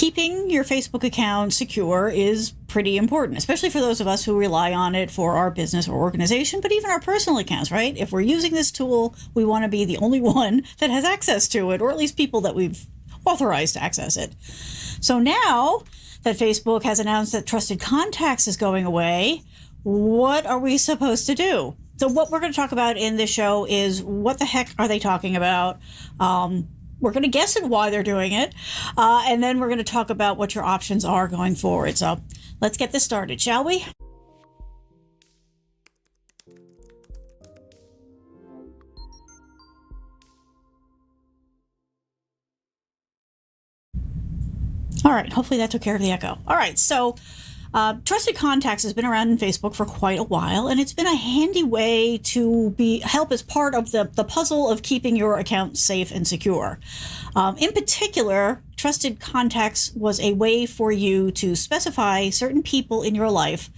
keeping your Facebook account secure is pretty important, especially for those of us who rely on it for our business or organization, but even our personal accounts, right? If we're using this tool, we want to be the only one that has access to it, or at least people that we've authorized to access it. So now that Facebook has announced that Trusted Contacts is going away, what are we supposed to do? So what we're going to talk about in this show is what the heck are they talking about? We're going to guess at why they're doing it. And then we're going to talk about what your options are going forward. So let's get this started, shall we? All right. Hopefully that took care of the echo. All right. So Trusted Contacts has been around in Facebook for quite a while, and it's been a handy way to help as part of the puzzle of keeping your account safe and secure. In particular, Trusted Contacts was a way for you to specify certain people in your life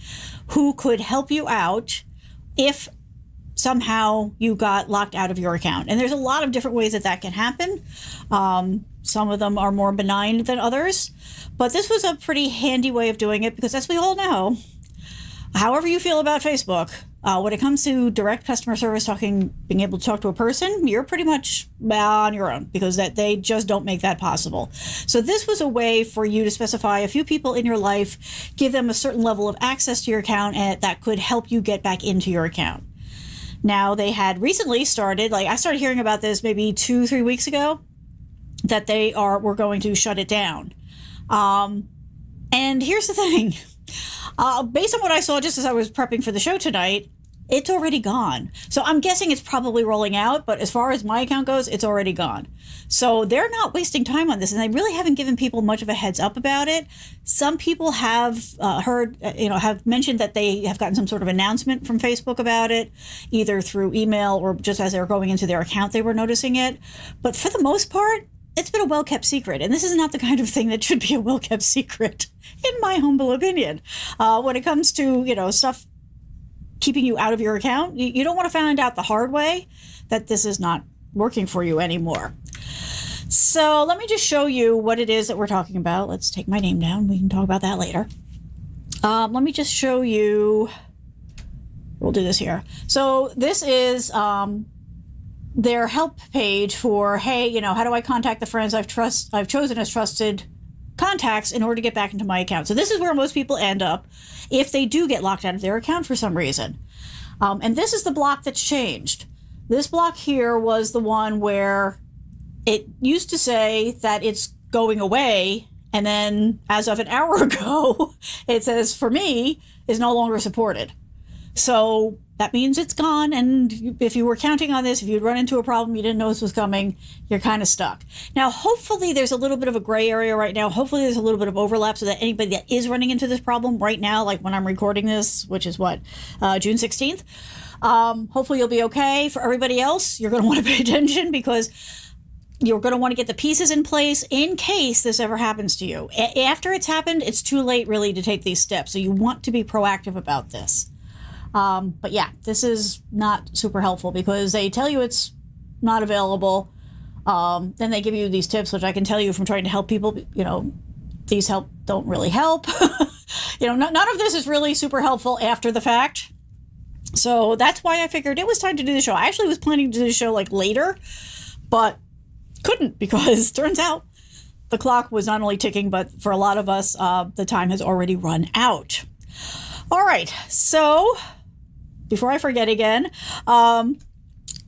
who could help you out if somehow you got locked out of your account. And there's a lot of different ways that that can happen. Some of them are more benign than others, but this was a pretty handy way of doing it because, as we all know, however you feel about Facebook, when it comes to direct customer service, being able to talk to a person, you're pretty much on your own because they just don't make that possible. So this was a way for you to specify a few people in your life, give them a certain level of access to your account, and that could help you get back into your account. Now, they had recently started, I started hearing about this maybe 2-3 weeks ago, that were going to shut it down. And here's the thing. Based on what I saw just as I was prepping for the show tonight, it's already gone. So I'm guessing it's probably rolling out, but as far as my account goes, it's already gone. So they're not wasting time on this, and they really haven't given people much of a heads up about it. Some people have have mentioned that they have gotten some sort of announcement from Facebook about it, either through email or just as they were going into their account, they were noticing it. But for the most part, it's been a well-kept secret, and this is not the kind of thing that should be a well-kept secret, in my humble opinion. When it comes to, stuff keeping you out of your account, you don't want to find out the hard way that this is not working for you anymore. So let me just show you what it is that we're talking about. Let's take my name down. We can talk about that later. Let me just show you. We'll do this here. So this is their help page for, hey, how do I contact the friends I've chosen as trusted contacts in order to get back into my account. So this is where most people end up if they do get locked out of their account for some reason. And this is the block that's changed. This block here was the one where it used to say that it's going away, and then as of an hour ago, it says, for me, is no longer supported. So that means it's gone, and if you were counting on this, if you'd run into a problem, you didn't know this was coming, you're kind of stuck. Now, hopefully there's a little bit of a gray area right now. Hopefully there's a little bit of overlap so that anybody that is running into this problem right now, like when I'm recording this, which is June 16th, hopefully you'll be okay. For everybody else, you're going to want to pay attention because you're going to want to get the pieces in place in case this ever happens to you. After it's happened, it's too late really to take these steps. So you want to be proactive about this. But yeah, this is not super helpful because they tell you it's not available. Then they give you these tips, which I can tell you from trying to help people, these don't really help. None of this is really super helpful after the fact. So that's why I figured it was time to do the show. I actually was planning to do the show later, but couldn't because turns out the clock was not only ticking, but for a lot of us, the time has already run out. All right. So before I forget again,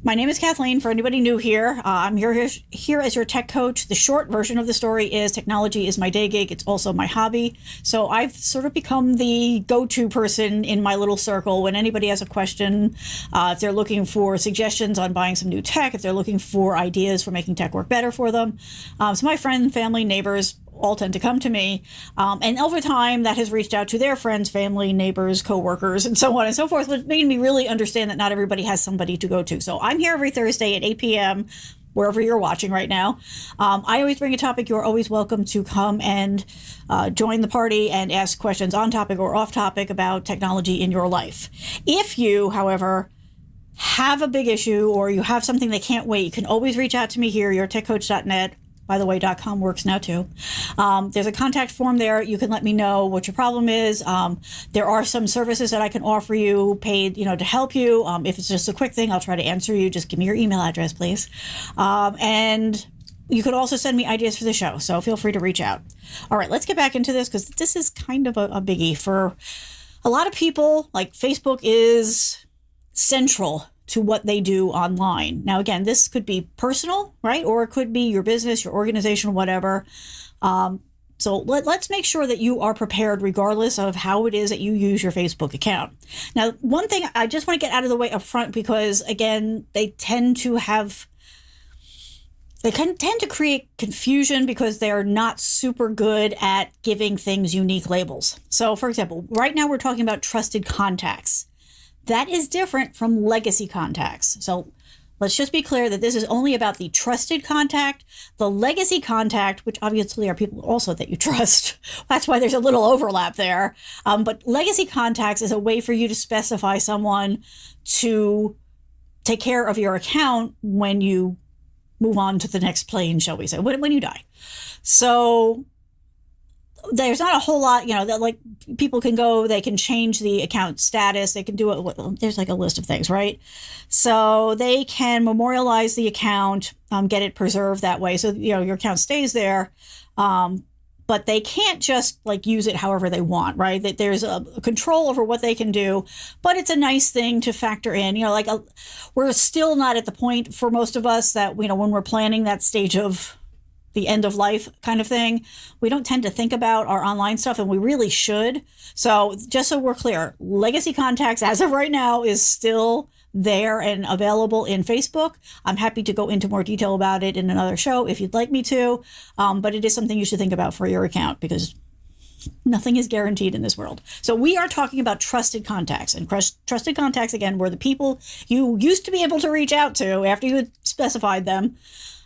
my name is Kathleen. For anybody new here, I'm here as your tech coach. The short version of the story is technology is my day gig. It's also my hobby. So I've sort of become the go-to person in my little circle when anybody has a question, if they're looking for suggestions on buying some new tech, if they're looking for ideas for making tech work better for them. So my friends, family, neighbors all tend to come to me. And over time, that has reached out to their friends, family, neighbors, coworkers, and so on and so forth, which made me really understand that not everybody has somebody to go to. So I'm here every Thursday at 8 p.m., wherever you're watching right now. I always bring a topic. You're always welcome to come and join the party and ask questions on topic or off topic about technology in your life. If you, however, have a big issue or you have something that can't wait, you can always reach out to me here, yourtechcoach.net. by the way, .com works now too. There's a contact form there. You can let me know what your problem is. There are some services that I can offer you paid, to help you. If it's just a quick thing, I'll try to answer you. Just give me your email address, please. And you could also send me ideas for the show. So feel free to reach out. All right, let's get back into this because this is kind of a biggie for a lot of people. Like, Facebook is central to what they do online. Now, again, this could be personal, right? Or it could be your business, your organization, whatever. So let's make sure that you are prepared regardless of how it is that you use your Facebook account. Now, one thing I just want to get out of the way up front, because again, they tend to create confusion because they're not super good at giving things unique labels. So, for example, right now we're talking about trusted contacts. That is different from legacy contacts. So let's just be clear that this is only about the trusted contact. The legacy contact, which obviously are people also that you trust. That's why there's a little overlap there. But legacy contacts is a way for you to specify someone to take care of your account when you move on to the next plane, shall we say, when you die. So there's not a whole lot, that like people can go, they can change the account status. They can do it. There's like a list of things, right? So they can memorialize the account, get it preserved that way. So, your account stays there. But they can't just like use it however they want, right? That there's a control over what they can do, but it's a nice thing to factor in, we're still not at the point for most of us that, when we're planning that stage of the end of life kind of thing, we don't tend to think about our online stuff, and we really should. So just so we're clear, legacy contacts as of right now is still there and available in Facebook. I'm happy to go into more detail about it in another show if you'd like me to. But it is something you should think about for your account because nothing is guaranteed in this world. So we are talking about trusted contacts, and trusted contacts, again, were the people you used to be able to reach out to after you had specified them.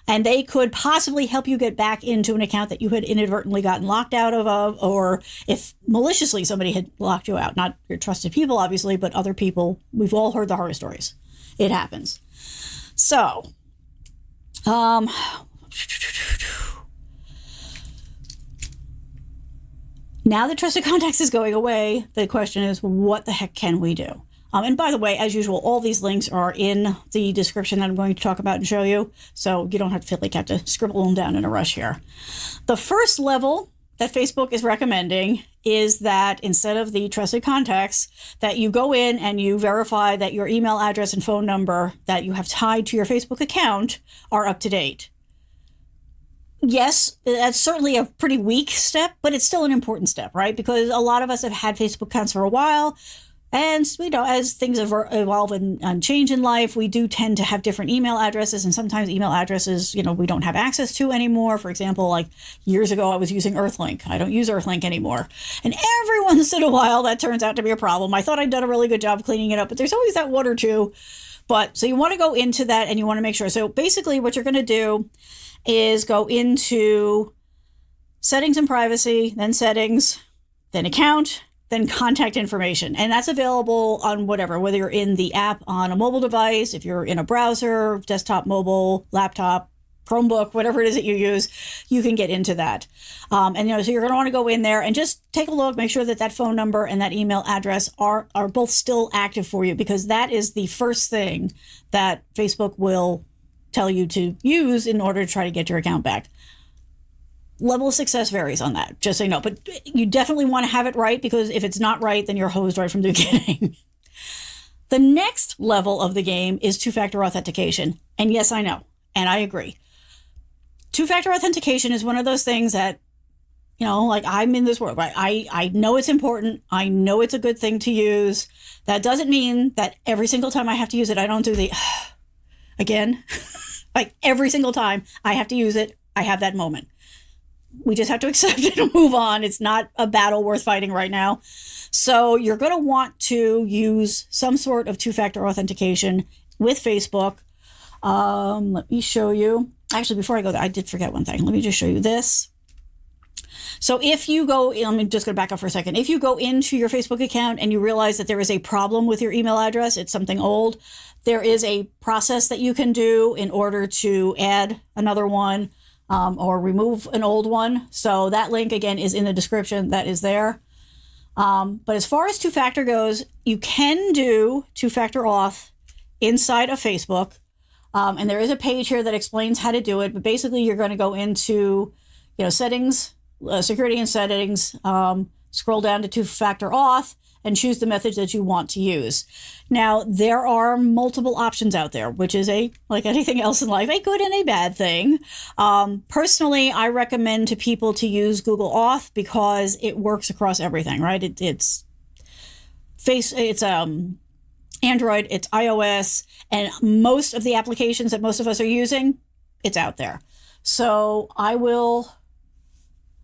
And they could possibly help you get back into an account that you had inadvertently gotten locked out of, or if maliciously somebody had locked you out. Not your trusted people, obviously, but other people. We've all heard the horror stories. It happens. So, now that trusted contacts is going away, the question is, what the heck can we do? And by the way, as usual, all these links are in the description that I'm going to talk about and show you, so you don't have to feel like you have to scribble them down in a rush here. The first level that Facebook is recommending is that instead of the trusted contacts, that you go in and you verify that your email address and phone number that you have tied to your Facebook account are up to date. Yes, that's certainly a pretty weak step, but it's still an important step, right? Because a lot of us have had Facebook accounts for a while. And, as things evolve and change in life, we do tend to have different email addresses, and sometimes email addresses, we don't have access to anymore. For example, like years ago, I was using Earthlink. I don't use Earthlink anymore. And every once in a while, that turns out to be a problem. I thought I'd done a really good job cleaning it up, but there's always that one or two. But so you want to go into that and you want to make sure. So basically what you're going to do is go into settings and privacy, then settings, then account, then contact information. And that's available on whatever, whether you're in the app on a mobile device, if you're in a browser, desktop, mobile, laptop, Chromebook, whatever it is that you use, you can get into that. So you're going to want to go in there and just take a look, make sure that that phone number and that email address are both still active for you, because that is the first thing that Facebook will tell you to use in order to try to get your account back. Level of success varies on that, just so you know. But you definitely want to have it right, because if it's not right, then you're hosed right from the beginning. The next level of the game is two-factor authentication. And yes, I know. And I agree. Two-factor authentication is one of those things that, like I'm in this world, right? I know it's important. I know it's a good thing to use. That doesn't mean that every single time I have to use it, I don't do the, again, like every single time I have to use it, I have that moment. We just have to accept it and move on. It's not a battle worth fighting right now. So you're going to want to use some sort of two-factor authentication with Facebook. Let me show you. Actually, before I go there, I did forget one thing. Let me just show you this. So if you go, let me just go back up for a second. If you go into your Facebook account and you realize that there is a problem with your email address, it's something old, there is a process that you can do in order to add another one. or remove an old one. So that link, again, is in the description. That is there. But as far as two-factor goes, you can do two-factor auth inside of Facebook. And there is a page here that explains how to do it. But basically, you're going to go into, settings, security and settings, scroll down to two-factor auth, and choose the method that you want to use. Now, there are multiple options out there, which is like anything else in life, a good and a bad thing. Personally, I recommend to people to use Google Auth because it works across everything, right? It's Android, it's iOS, and most of the applications that most of us are using, it's out there. So let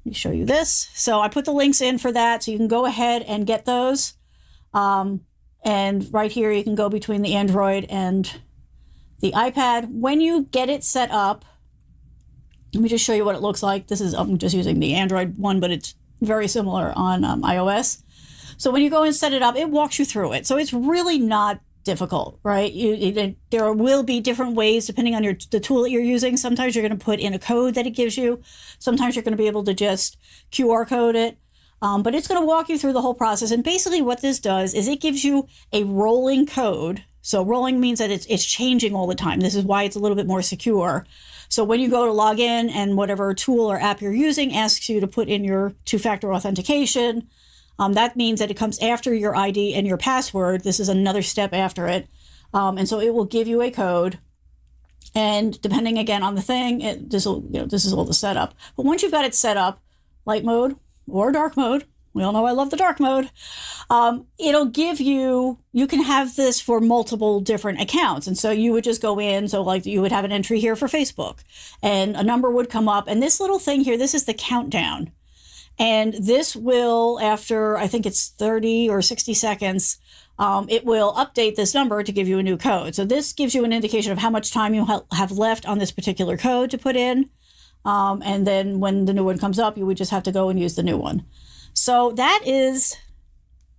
me show you this. So I put the links in for that, so you can go ahead and get those. And right here, you can go between the Android and the iPad. When you get it set up, let me just show you what it looks like. I'm just using the Android one, but it's very similar on iOS. So when you go and set it up, it walks you through it. So it's really not difficult, right? There will be different ways depending on the tool that you're using. Sometimes you're going to put in a code that it gives you. Sometimes you're going to be able to just QR code it. But it's going to walk you through the whole process. And basically what this does is it gives you a rolling code. So rolling means that it's changing all the time. This is why it's a little bit more secure. So when you go to log in and whatever tool or app you're using asks you to put in your two-factor authentication, that means that it comes after your ID and your password. This is another step after it. And so it will give you a code. And depending, again, on the thing, this is all the setup. But once you've got it set up, light mode or dark mode, we all know I love the dark mode, it'll give you can have this for multiple different accounts. And so you would just go in. So like you would have an entry here for Facebook and a number would come up. And this little thing here, this is the countdown. And this will, after I think it's 30 or 60 seconds, it will update this number to give you a new code. So this gives you an indication of how much time you have left on this particular code to put in. And then when the new one comes up, you would just have to go and use the new one. So that is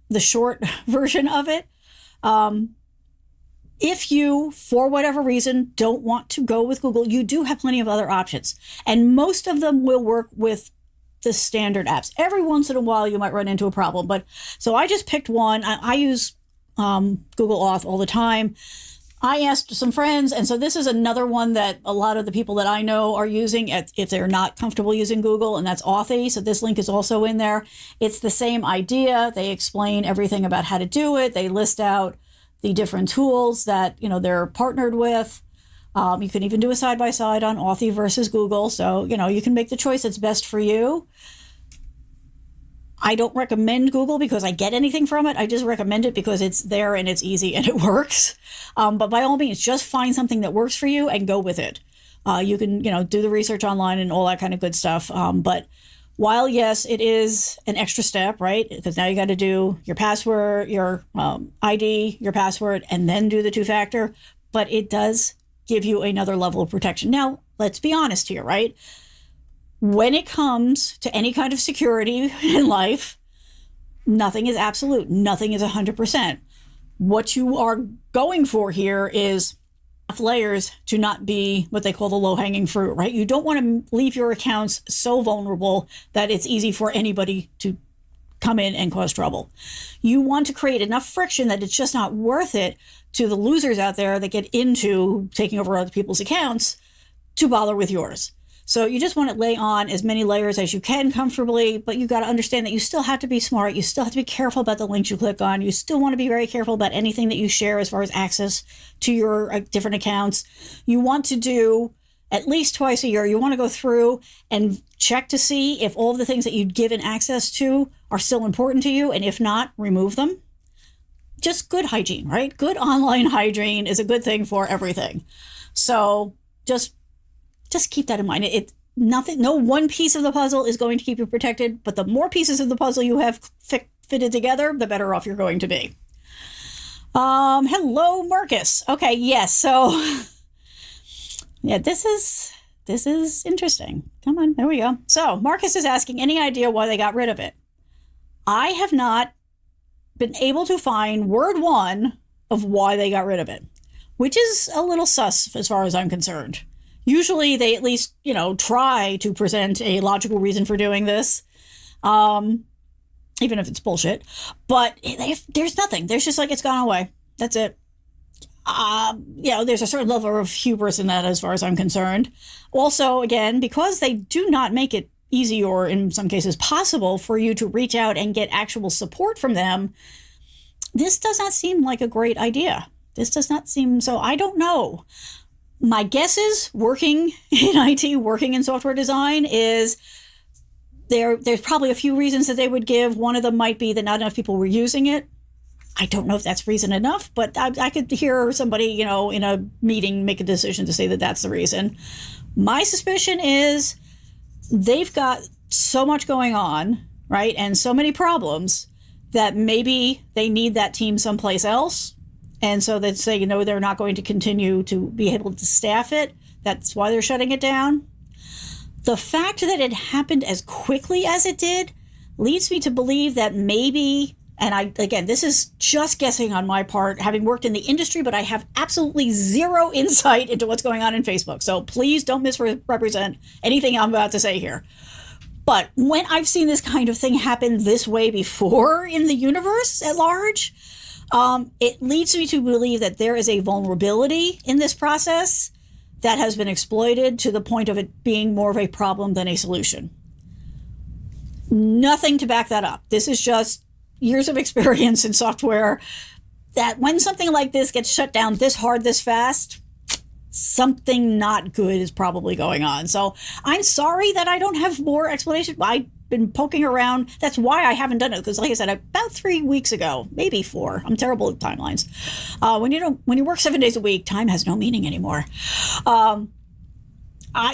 the short version of it. If you, for whatever reason, don't want to go with Google, you do have plenty of other options. And most of them will work with the standard apps. Every once in a while, you might run into a problem. But so I just picked one. I use Google Auth all the time. I asked some friends, and so this is another one that a lot of the people that I know are using if they're not comfortable using Google, and that's Authy. So this link is also in there. It's the same idea. They explain everything about how to do it. They list out the different tools that they're partnered with. You can even do a side-by-side on Authy versus Google. So, you can make the choice that's best for you. I don't recommend Google because I get anything from it. I just recommend it because it's there and it's easy and it works. But by all means, just find something that works for you and go with it. You can, do the research online and all that kind of good stuff. But while, yes, it is an extra step, right? Because now you got to do your password, your ID, your password, and then do the two-factor. But it does give you another level of protection. Now, let's be honest here, right? When it comes to any kind of security in life, nothing is absolute. Nothing is 100%. What you are going for here is layers to not be what they call the low-hanging fruit, right? You don't want to leave your accounts so vulnerable that it's easy for anybody to come in and cause trouble. You want to create enough friction that it's just not worth it to the losers out there that get into taking over other people's accounts to bother with yours. So you just want to lay on as many layers as you can comfortably, but you got to understand that you still have to be smart. You still have to be careful about the links you click on. You still want to be very careful about anything that you share as far as access to your different accounts. You want to do at least twice a year. You want to go through and check to see if all of the things that you've given access to are still important to you. And if not, remove them. Just good hygiene, right? Good online hygiene is a good thing for everything. So just keep that in mind. No one piece of the puzzle is going to keep you protected, but the more pieces of the puzzle you have fitted together, the better off you're going to be. Hello, Marcus. Okay, yes. So yeah, this is interesting. Come on, there we go. So Marcus is asking, any idea why they got rid of it? I have not been able to find word one of why they got rid of it, which is a little sus as far as I'm concerned. Usually they at least, try to present a logical reason for doing this, even if it's bullshit. But there's nothing. There's just like, it's gone away. That's it. There's a certain level of hubris in that as far as I'm concerned. Also, again, because they do not make it easy or in some cases possible for you to reach out and get actual support from them, this does not seem like a great idea. This does not seem so. I don't know. My guess is working in IT, working in software design is there's probably a few reasons that they would give. One of them might be that not enough people were using it. I don't know if that's reason enough, but I could hear somebody, in a meeting make a decision to say that that's the reason. My suspicion is they've got so much going on, right? And so many problems that maybe they need that team someplace else. And so they say, they're not going to continue to be able to staff it. That's why they're shutting it down. The fact that it happened as quickly as it did leads me to believe that maybe, and this is just guessing on my part, having worked in the industry, but I have absolutely zero insight into what's going on in Facebook. So please don't misrepresent anything I'm about to say here. But when I've seen this kind of thing happen this way before in the universe at large, it leads me to believe that there is a vulnerability in this process that has been exploited to the point of it being more of a problem than a solution. Nothing to back that up. This is just years of experience in software that when something like this gets shut down this hard, this fast, something not good is probably going on. So I'm sorry that I don't have more explanation. I've been poking around. That's why I haven't done it. Because like I said, about 3 weeks ago, maybe 4. I'm terrible at timelines. When you work 7 days a week, time has no meaning anymore. The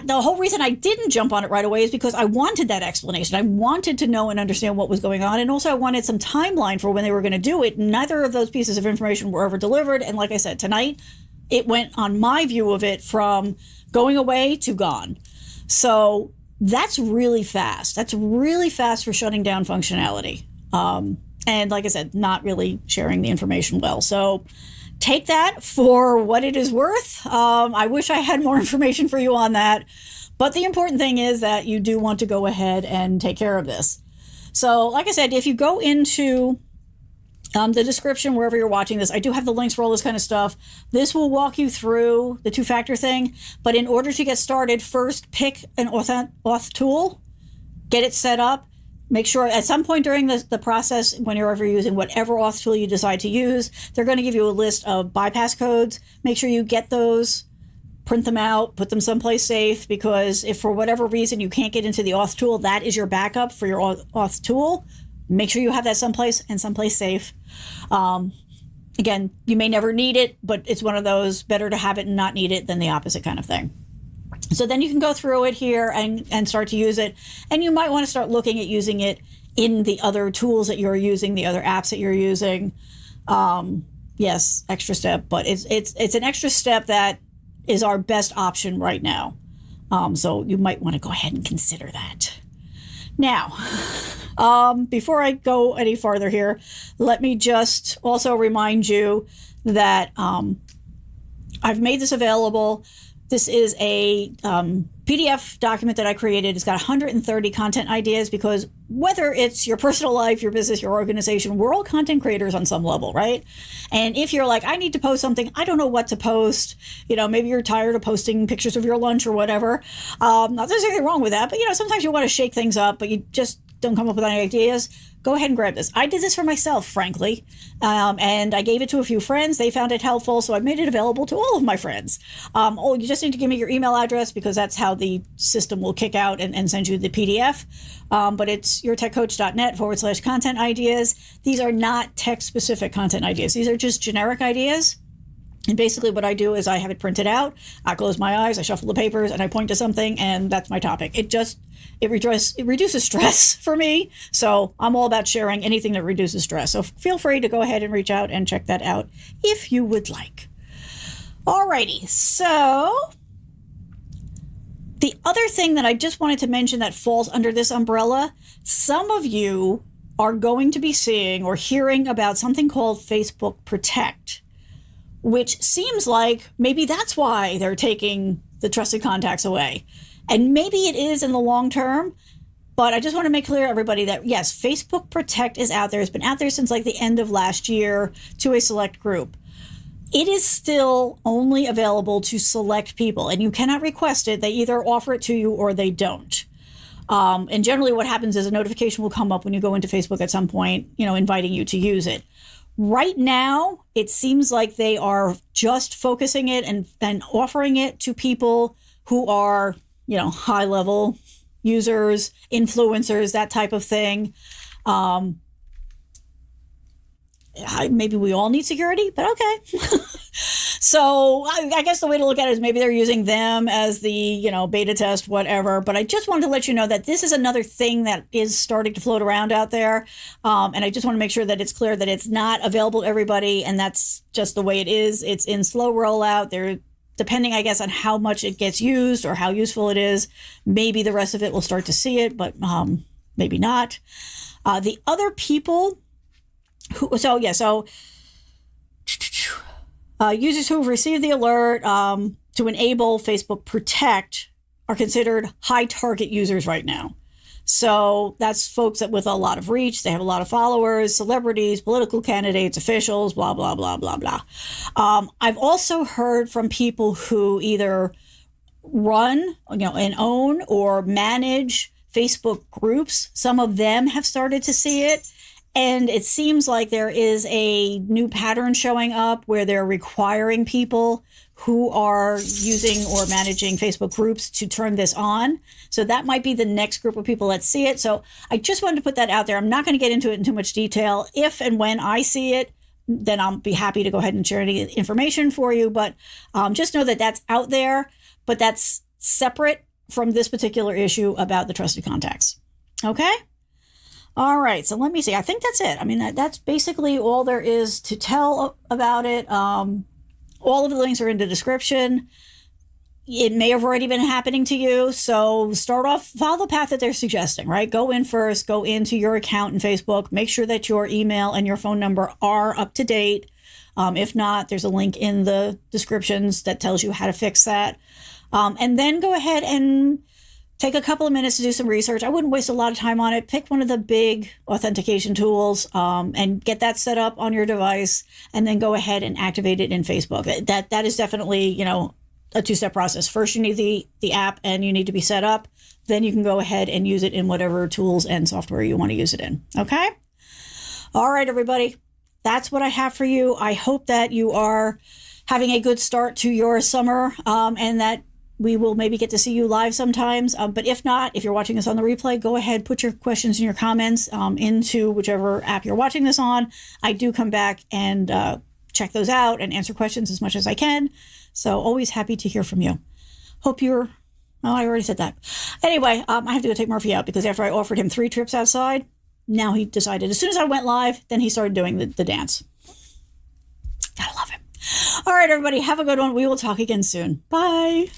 whole reason I didn't jump on it right away is because I wanted that explanation. I wanted to know and understand what was going on. And also I wanted some timeline for when they were going to do it. Neither of those pieces of information were ever delivered. And like I said, tonight, it went on my view of it from going away to gone. So that's really fast. That's really fast for shutting down functionality. And like I said, not really sharing the information well. So take that for what it is worth. I wish I had more information for you on that. But the important thing is that you do want to go ahead and take care of this. So like I said, if you go into the description, wherever you're watching this, I do have the links for all this kind of stuff. This will walk you through the two-factor thing. But in order to get started, first pick an auth tool, get it set up. Make sure at some point during the process, when you're ever using whatever auth tool you decide to use, they're going to give you a list of bypass codes. Make sure you get those, print them out, put them someplace safe, because if for whatever reason you can't get into the auth tool, that is your backup for your auth tool. Make sure you have that someplace and someplace safe. Again, you may never need it, but it's one of those better to have it and not need it than the opposite kind of thing. So then you can go through it here and start to use it. And you might want to start looking at using it in the other tools that you're using, the other apps that you're using. Yes, extra step, but it's an extra step that is our best option right now. So you might want to go ahead and consider that. Now, before I go any farther here, let me just also remind you that I've made this available. This is a PDF document that I created. It's got 130 content ideas because whether it's your personal life, your business, your organization, we're all content creators on some level, right? And if you're like, I need to post something, I don't know what to post. Maybe you're tired of posting pictures of your lunch or whatever. Not there's anything wrong with that, but sometimes you want to shake things up, but you just don't come up with any ideas. Go ahead and grab this. I did this for myself, frankly, and I gave it to a few friends. They found it helpful, so I made it available to all of my friends. You just need to give me your email address because that's how the system will kick out and send you the PDF. But it's yourtechcoach.net/content ideas. These are not tech-specific content ideas. These are just generic ideas. And basically what I do is I have it printed out, I close my eyes, I shuffle the papers, and I point to something, and that's my topic. It reduces stress for me. So I'm all about sharing anything that reduces stress. So feel free to go ahead and reach out and check that out if you would like. Alrighty, so the other thing that I just wanted to mention that falls under this umbrella, some of you are going to be seeing or hearing about something called Facebook Protect. which seems like maybe that's why they're taking the trusted contacts away. And maybe it is in the long term, but I just want to make clear to everybody that yes, Facebook Protect is out there. It's been out there since like the end of last year to a select group. It is still only available to select people, and you cannot request it. They either offer it to you or they don't. And generally what happens is a notification will come up when you go into Facebook at some point, inviting you to use it. Right now, it seems like they are just focusing it and offering it to people who are, high-level users, influencers, that type of thing. Maybe we all need security, but okay. So I guess the way to look at it is maybe they're using them as the, beta test, whatever. But I just wanted to let you know that this is another thing that is starting to float around out there. And I just want to make sure that it's clear that it's not available to everybody. And that's just the way it is. It's in slow rollout. They're depending, I guess, on how much it gets used or how useful it is. Maybe the rest of it will start to see it, but maybe not. The other people users who have received the alert to enable Facebook Protect are considered high target users right now. So that's folks that with a lot of reach, they have a lot of followers, celebrities, political candidates, officials, blah, blah, blah, blah, blah. I've also heard from people who either run, and own or manage Facebook groups. Some of them have started to see it. And it seems like there is a new pattern showing up where they're requiring people who are using or managing Facebook groups to turn this on. So that might be the next group of people that see it. So I just wanted to put that out there. I'm not going to get into it in too much detail. If and when I see it, then I'll be happy to go ahead and share any information for you. But just know that that's out there, but that's separate from this particular issue about the trusted contacts. Okay? All right, so let me see. I think that's it. I mean, that's basically all there is to tell about it. All of the links are in the description. It may have already been happening to you, so start off, follow the path that they're suggesting, right? Go in first, go into your account in Facebook, make sure that your email and your phone number are up to date. If not, there's a link in the descriptions that tells you how to fix that. And then go ahead and take a couple of minutes to do some research. I wouldn't waste a lot of time on it. Pick one of the big authentication tools and get that set up on your device, and then go ahead and activate it in Facebook. That is definitely, a two-step process. First, you need the app and you need to be set up. Then you can go ahead and use it in whatever tools and software you want to use it in. Okay? All right, everybody. That's what I have for you. I hope that you are having a good start to your summer and that we will maybe get to see you live sometimes. But if not, if you're watching this on the replay, go ahead, put your questions and your comments into whichever app you're watching this on. I do come back and check those out and answer questions as much as I can. So always happy to hear from you. Hope you're, I already said that. Anyway, I have to go take Murphy out because after I offered him 3 trips outside, now he decided as soon as I went live, then he started doing the dance. Gotta love him. All right, everybody, have a good one. We will talk again soon. Bye.